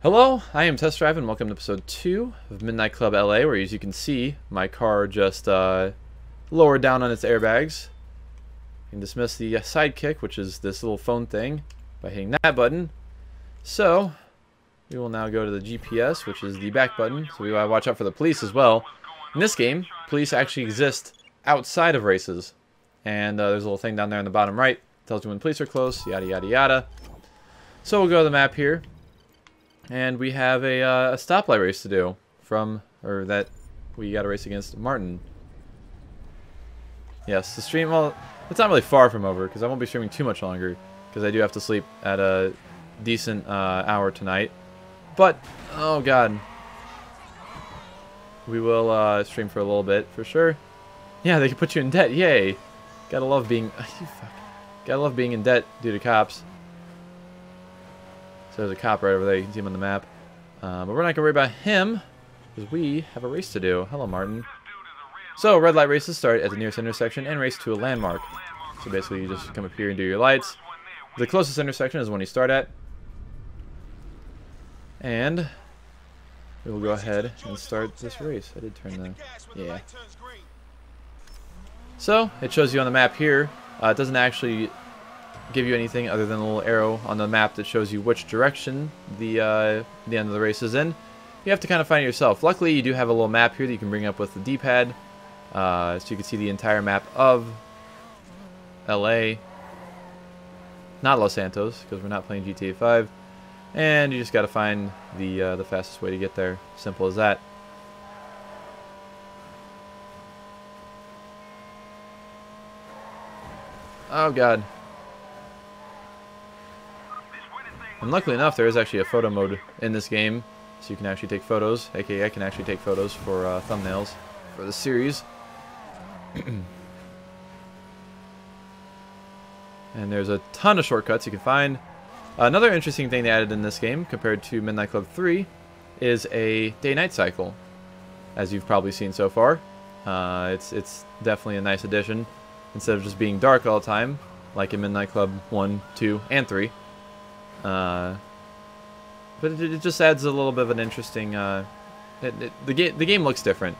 Hello, I am Test Drive and welcome to episode 2 of Midnight Club LA, where as you can see, my car just lowered down on its airbags. You can dismiss the sidekick, which is this little phone thing, by hitting that button. So, we will now go to the GPS, which is the back button, so we gotta watch out for the police as well. In this game, police actually exist outside of races. And there's a little thing down there on the bottom right, tells you when police are close, yada yada yada. So we'll go to the map here. And we have a stoplight race to do that we got to race against Martin. Yes, the stream, well, it's not really far from over because I won't be streaming too much longer because I do have to sleep at a decent hour tonight. But, oh god, we will stream for a little bit for sure. Yeah, they can put you in debt, yay! Gotta love being, gotta love being in debt due to cops. So there's a cop right over there. You can see him on the map. But we're not going to worry about him because we have a race to do. Hello, Martin. So red light races start at the nearest intersection and race to a landmark. So basically you just come up here and do your lights. The closest intersection is one you start at. And we will go ahead and start this race. I did turn the... yeah. So it shows you on the map here. It doesn't actually give you anything other than a little arrow on the map that shows you which direction the end of the race is in. You have to kind of find it yourself. Luckily, you do have a little map here that you can bring up with the D-pad, so you can see the entire map of LA, not Los Santos, because we're not playing GTA 5. And you just got to find the fastest way to get there. Simple as that. Oh god. And luckily enough, there is actually a photo mode in this game, so you can actually take photos, aka I can actually take photos for thumbnails for the series. And there's a ton of shortcuts you can find. Another interesting thing they added in this game, compared to Midnight Club 3, is a day-night cycle, as you've probably seen so far. It's definitely a nice addition, instead of just being dark all the time, like in Midnight Club 1, 2, and 3. But it just adds a little bit of an interesting, the game looks different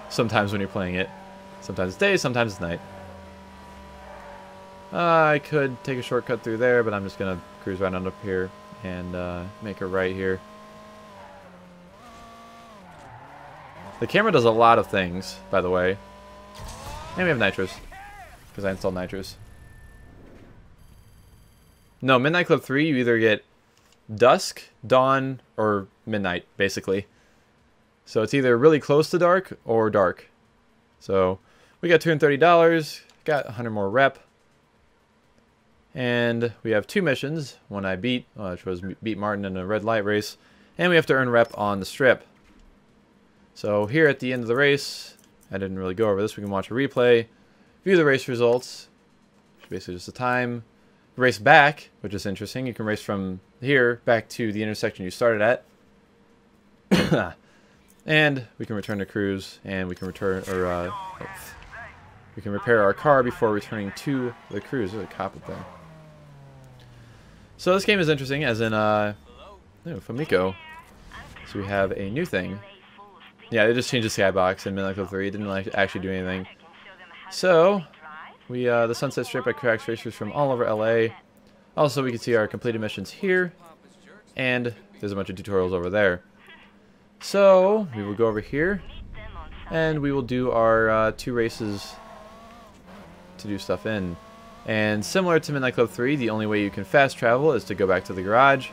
sometimes when you're playing it. Sometimes it's day, sometimes it's night. I could take a shortcut through there, but I'm just gonna cruise right on up here and make a right here. The camera does a lot of things, by the way. And we have nitros, because I installed nitros. No, Midnight Club 3, you either get dusk, dawn, or midnight, basically. So it's either really close to dark or dark. So we got $230, got 100 more rep. And we have 2 missions. One I beat, which was beat Martin in a red light race. And we have to earn rep on the strip. So here at the end of the race, I didn't really go over this. We can watch a replay, view the race results, which is basically just the time. Race back, which is interesting. You can race from here back to the intersection you started at. And we can return to cruise, and we can return, or we can repair our car before returning to the cruise. There's a cop up there. So this game is interesting, as in Famiko. So we have a new thing. Yeah, they just changed the skybox in Midnight Club 3. It didn't actually do anything. So we the Sunset Strip attracts racers from all over LA. Also, we can see our completed missions here, and there's a bunch of tutorials over there. So we will go over here, and we will do our 2 races to do stuff in. And similar to Midnight Club 3, the only way you can fast travel is to go back to the garage.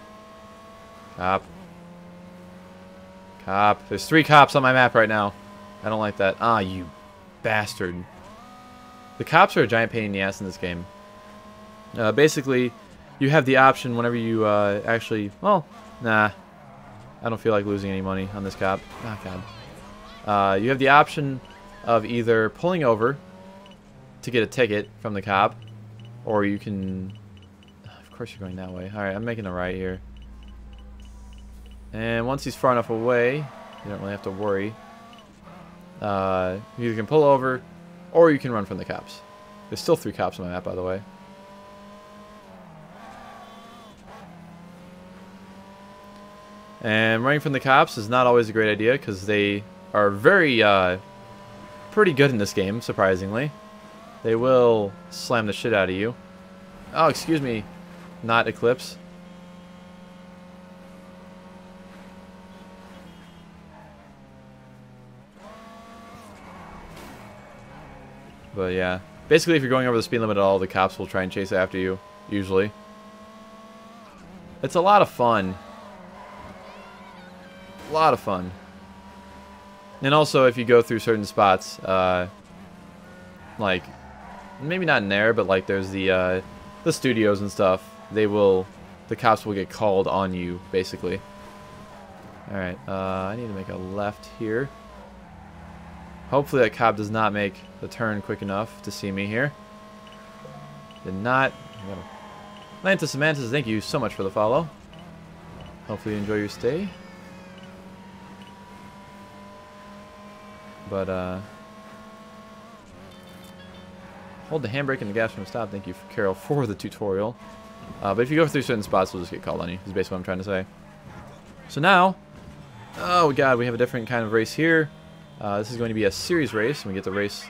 Cop. Cop. There's 3 cops on my map right now. I don't like that. Ah, you bastard. The cops are a giant pain in the ass in this game. Basically, you have the option whenever you actually... well, nah. I don't feel like losing any money on this cop. Oh, God. You have the option of either pulling over to get a ticket from the cop, or you can... of course you're going that way. Alright, I'm making a right here. And once he's far enough away, you don't really have to worry. You can pull over, or you can run from the cops. There's still 3 cops on my map, by the way. And running from the cops is not always a great idea because they are very, pretty good in this game, surprisingly. They will slam the shit out of you. Oh, excuse me. Not Eclipse. But yeah. Basically, if you're going over the speed limit at all, the cops will try and chase after you, usually. It's a lot of fun. A lot of fun. And also, if you go through certain spots, like, maybe not in there, but like there's the studios and stuff, the cops will get called on you, basically. Alright, I need to make a left here. Hopefully that cop does not make the turn quick enough to see me here. Did not. Lanta Samantha, thank you so much for the follow. Hopefully you enjoy your stay. But, hold the handbrake and the gas from stop. Thank you, Carol, for the tutorial. But if you go through certain spots, we'll just get called on you, is basically what I'm trying to say. So now, oh god, we have a different kind of race here. This is going to be a series race, and we get to race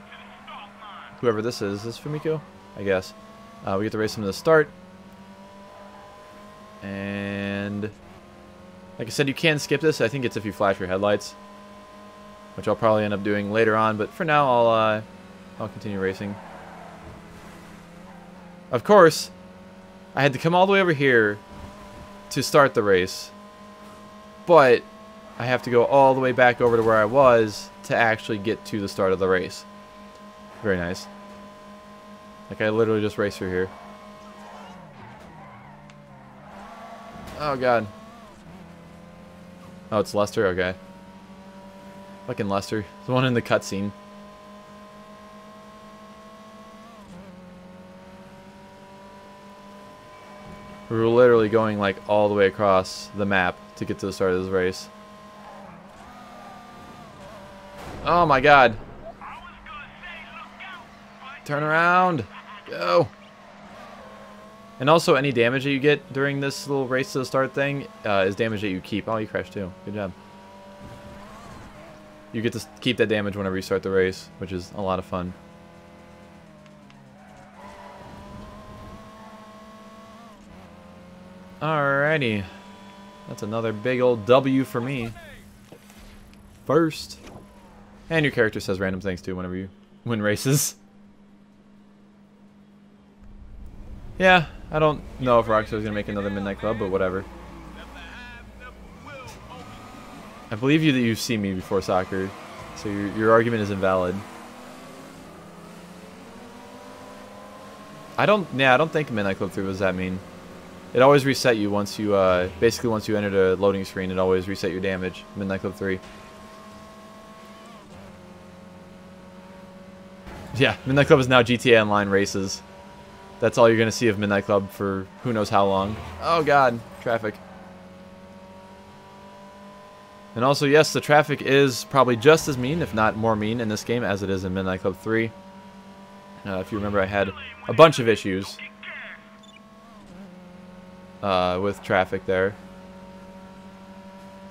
whoever this is. Is this Fumiko? I guess. We get to race them to the start. And like I said, you can skip this. I think it's if you flash your headlights, which I'll probably end up doing later on. But for now, I'll continue racing. Of course, I had to come all the way over here to start the race, but I have to go all the way back over to where I was to actually get to the start of the race. Very nice. Like, I literally just raced through here. Oh, God. Oh, it's Lester? Okay. Fucking Lester. The one in the cutscene. We were literally going, like, all the way across the map to get to the start of this race. Oh, my God. Turn around. Go. And also, any damage that you get during this little race to the start thing is damage that you keep. Oh, you crashed too. Good job. You get to keep that damage whenever you start the race, which is a lot of fun. Alrighty. That's another big old W for me. First. And your character says random things too whenever you win races. Yeah, I don't know if Rockstar's gonna make another Midnight Club, but whatever. I believe you that you've seen me before soccer, so your argument is invalid. I don't think Midnight Club 3 was that mean. It always reset you once you, basically once you entered a loading screen, it always reset your damage. Midnight Club 3. Yeah, Midnight Club is now GTA Online races. That's all you're going to see of Midnight Club for who knows how long. Oh god, traffic. And also, yes, the traffic is probably just as mean, if not more mean, in this game as it is in Midnight Club 3. If you remember, I had a bunch of issues with traffic there.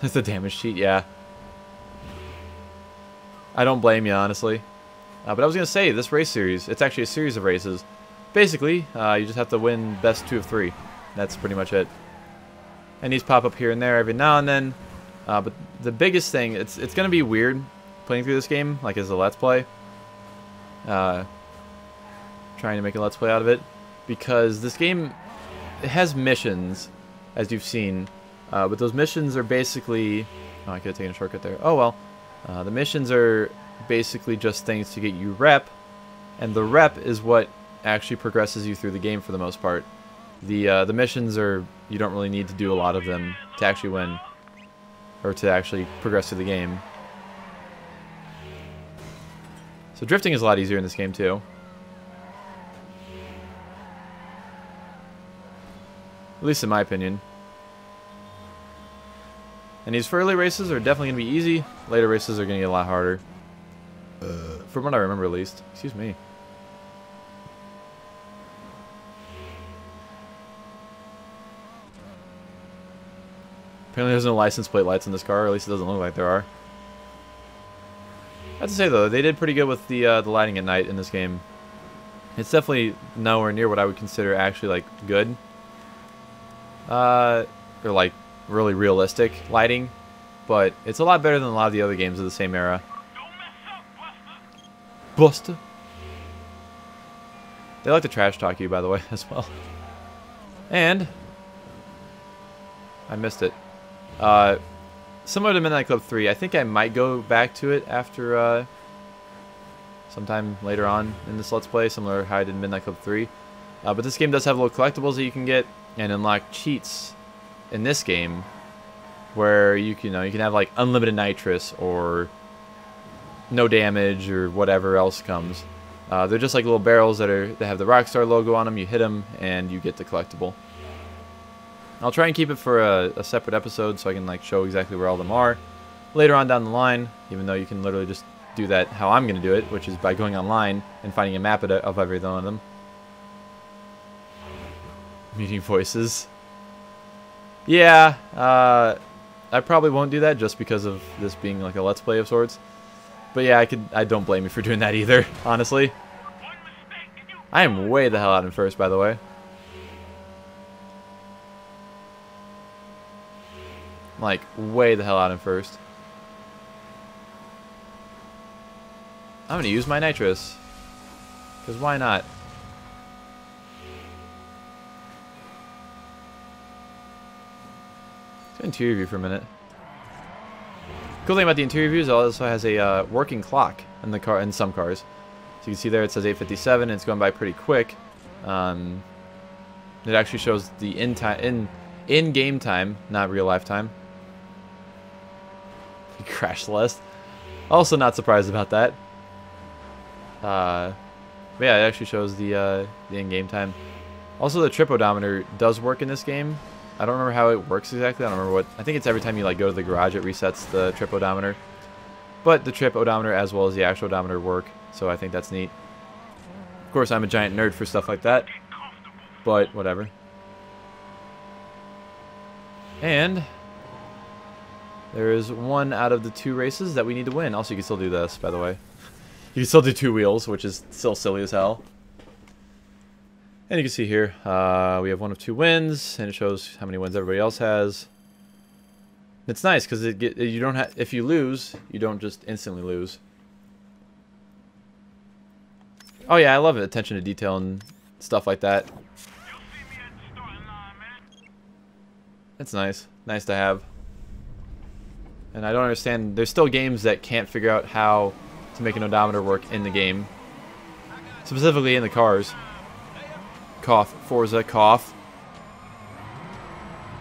It's a damage sheet, yeah. I don't blame you, honestly. But I was going to say, this race series, it's actually a series of races. Basically, you just have to win best 2 of 3. That's pretty much it. And these pop up here and there every now and then. But the biggest thing, it's going to be weird playing through this game, like as a Let's Play. Trying to make a Let's Play out of it. Because this game, it has missions, as you've seen. But those missions are basically... Oh, I could have taken a shortcut there. Oh well. The missions are basically just things to get you rep. And the rep is what actually progresses you through the game for the most part. The missions are... You don't really need to do a lot of them to actually win. Or to actually progress through the game. So drifting is a lot easier in this game too. At least in my opinion. And these early races are definitely going to be easy. Later races are going to get a lot harder. From what I remember at least. Excuse me. Apparently there's no license plate lights in this car, or at least it doesn't look like there are. I have to say though, they did pretty good with the lighting at night in this game. It's definitely nowhere near what I would consider actually like good. Or like really realistic lighting, but it's a lot better than a lot of the other games of the same era. Buster. They like to trash talk you, by the way, as well. And I missed it. Similar to Midnight Club 3, I think I might go back to it after sometime later on in this Let's Play, similar to how I did Midnight Club 3. But this game does have little collectibles that you can get and unlock cheats in this game where you can have like unlimited nitrous or no damage or whatever else comes. They're just like little barrels that have the Rockstar logo on them. You hit them and you get the collectible. I'll try and keep it for a separate episode so I can like show exactly where all of them are later on down the line, even though you can literally just do that how I'm going to do it, which is by going online and finding a map of every one of them. Meeting voices. Yeah, I probably won't do that just because of this being like a Let's Play of sorts. But yeah, I don't blame you for doing that either, honestly. I am way the hell out in first, by the way. Like, way the hell out in first. I'm going to use my nitrous. Because why not? Let's go interior view for a minute. Cool thing about the interior view is it also has a working clock in the car, in some cars. So you can see there it says 8:57 and it's going by pretty quick. It actually shows the in-game time, not real life time. Crash Celeste. Also not surprised about that. But yeah, it actually shows the in-game time. Also, the trip odometer does work in this game. I don't remember how it works exactly. I don't remember what. I think it's every time you like go to the garage, it resets the trip odometer. But the trip odometer as well as the actual odometer work, so I think that's neat. Of course, I'm a giant nerd for stuff like that, but whatever. And there is one out of the 2 races that we need to win. Also, you can still do this, by the way. You can still do 2 wheels, which is still silly as hell. And you can see here, we have 1 of 2 wins, and it shows how many wins everybody else has. It's nice because you don't have, if you lose, you don't just instantly lose. Oh yeah, I love it. Attention to detail and stuff like that. It's nice. Nice to have. And I don't understand. There's still games that can't figure out how to make an odometer work in the game. Specifically in the cars. Cough. Forza, cough.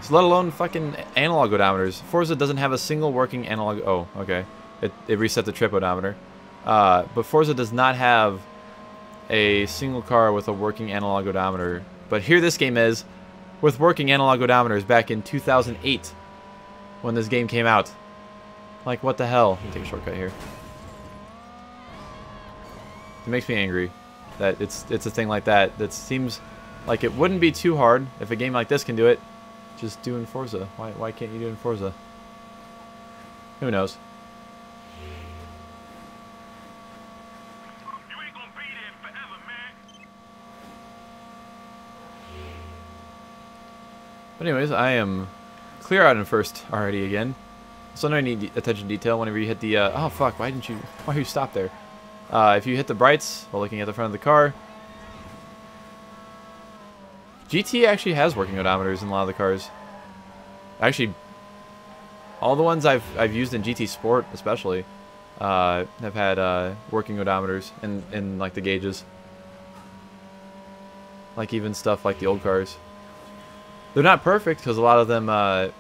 So let alone fucking analog odometers. Forza doesn't have a single working analog... Oh, okay. It reset the trip odometer. But Forza does not have a single car with a working analog odometer. But here this game is with working analog odometers back in 2008 when this game came out. Like, what the hell? Let me take a shortcut here. It makes me angry that it's a thing like that that seems like it wouldn't be too hard if a game like this can do it. Just do in Forza. Why can't you do it in Forza? Who knows? You ain't gonna be there forever, man. But anyways, I am clear out in first already again. So now I need attention to detail whenever you hit the... oh fuck, why you stop there? If you hit the brights while looking at the front of the car... GT actually has working odometers in a lot of the cars. Actually, all the ones I've used in GT Sport especially have had working odometers in like the gauges. Like even stuff like the old cars. They're not perfect because a lot of them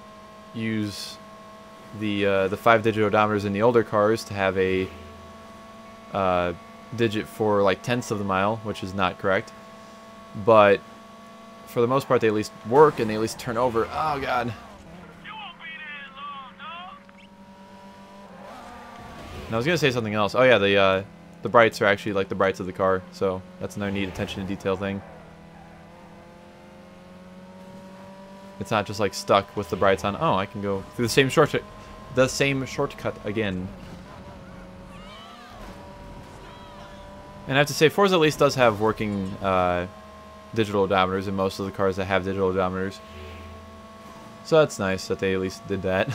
use the 5-digit odometers in the older cars to have a digit for like tenths of the mile, which is not correct. But for the most part, they at least work and they at least turn over. Oh god. You won't be there long, dog. And I was gonna say something else. Oh yeah, the brights are actually like the brights of the car, so that's another neat attention to detail thing. It's not just like stuck with the brights on. Oh, I can go through the same shortcut again. And I have to say, Forza at least does have working digital odometers in most of the cars that have digital odometers. So that's nice that they at least did that.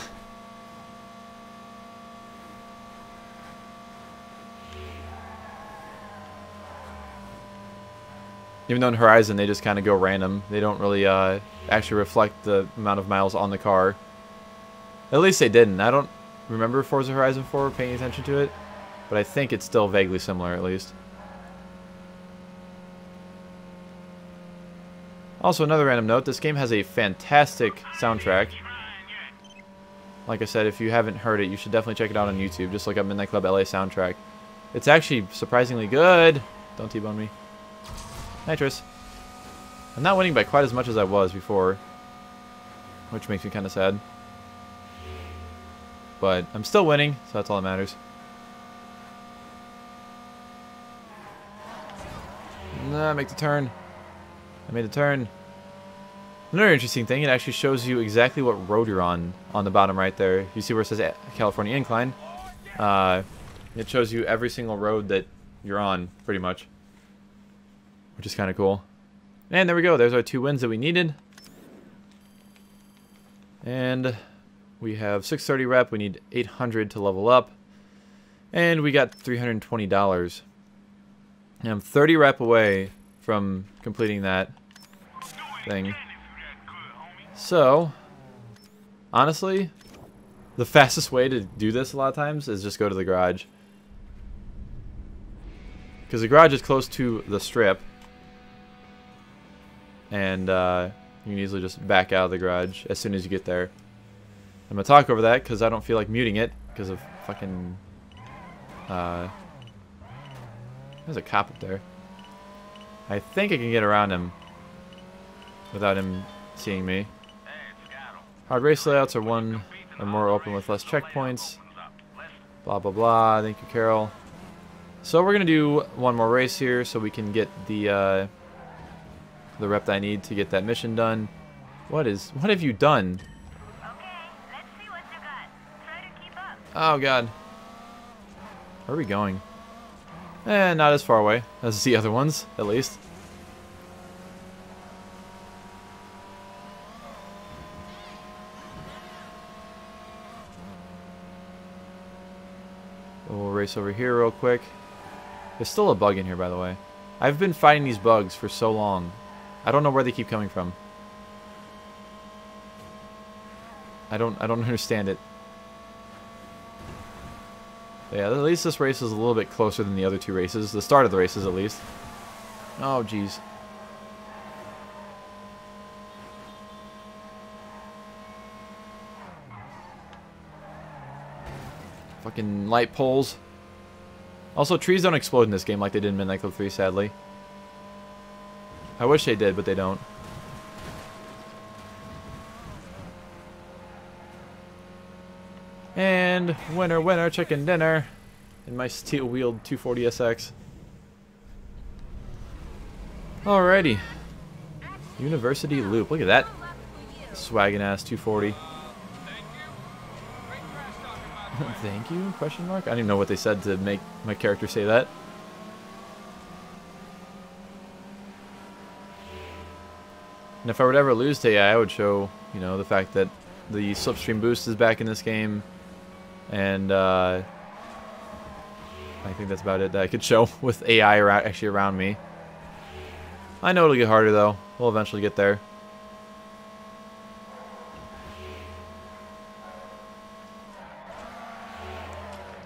Even though in Horizon they just kind of go random. They don't really actually reflect the amount of miles on the car. At least they didn't. I don't remember Forza Horizon 4 paying attention to it. But I think it's still vaguely similar at least. Also, another random note, this game has a fantastic soundtrack. Like I said, if you haven't heard it, you should definitely check it out on YouTube. Just look up Midnight Club LA soundtrack. It's actually surprisingly good. Don't T-bone me. Nitrous. I'm not winning by quite as much as I was before, which makes me kind of sad. But I'm still winning, so that's all that matters. Nah, make the turn. I made the turn. Another interesting thing, it actually shows you exactly what road you're on the bottom right there. You see where it says California Incline? It shows you every single road that you're on, pretty much. Which is kind of cool. And there we go. There's our 2 wins that we needed. And we have 630 rep. We need 800 to level up. And we got $320. And I'm 30 rep away from completing that thing. So, honestly, the fastest way to do this a lot of times is just go to the garage. Because the garage is close to the strip. And you can easily just back out of the garage as soon as you get there. I'm going to talk over that because I don't feel like muting it because of fucking... there's a cop up there. I think I can get around him without him seeing me. Hard race layouts are one or more open with less checkpoints. Blah, blah, blah. Thank you, Carol. So we're going to do one more race here so we can get the rep that I need to get that mission done. What have you done? Okay, let's see what you got. Try to keep up. Oh, God. Where are we going? Not as far away as the other ones, at least. We'll race over here real quick. There's still a bug in here, by the way. I've been fighting these bugs for so long. I don't know where they keep coming from. I don't understand it. But yeah, at least this race is a little bit closer than the other 2 races. The start of the races, at least. Oh, jeez. Fucking light poles. Also, trees don't explode in this game like they did in Midnight Club 3, sadly. I wish they did, but they don't. And winner, winner, chicken dinner. In my steel-wheeled 240SX. Alrighty. University Loop. Look at that. Swaggin' ass 240. Thank you? Question mark? I don't even know what they said to make my character say that. And if I would ever lose to AI, I would show, you know, the fact that the slipstream boost is back in this game. And, I think that's about it that I could show with AI actually around me. I know it'll get harder, though. We'll eventually get there.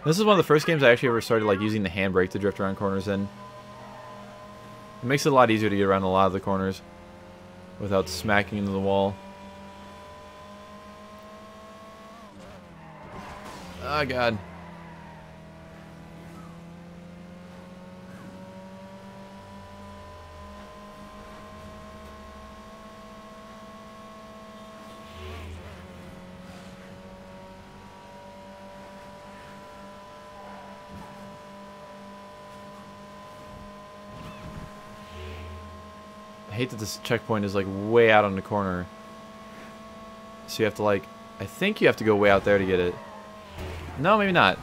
This is one of the first games I actually ever started like using the handbrake to drift around corners in. It makes it a lot easier to get around a lot of the corners without smacking into the wall. Oh, God. I hate that this checkpoint is like way out on the corner. So you have to like, I think you have to go way out there to get it. No, maybe not.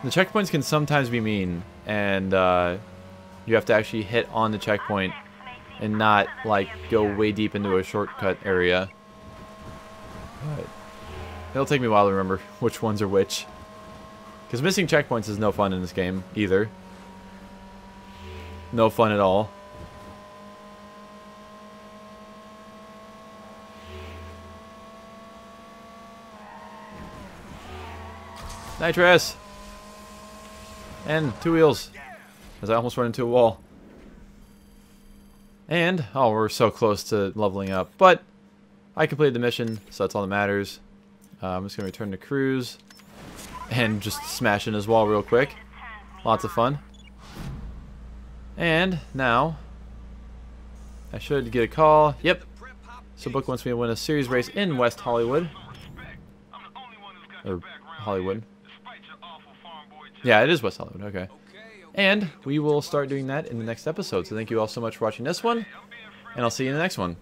The checkpoints can sometimes be mean, and you have to actually hit on the checkpoint and not like go way deep into a shortcut area. But it'll take me a while to remember which ones are which. Because missing checkpoints is no fun in this game, either. No fun at all. Nitrous! And 2 wheels. As I almost run into a wall. And, oh, we're so close to leveling up. But, I completed the mission, so that's all that matters. I'm just going to return to cruise. And just smash in his wall real quick. Lots of fun. And, now, I should get a call. Yep. So Book wants me to win a series race in West Hollywood. Or Hollywood. Yeah, it is West Hollywood. Okay. And we will start doing that in the next episode. So thank you all so much for watching this one. And I'll see you in the next one.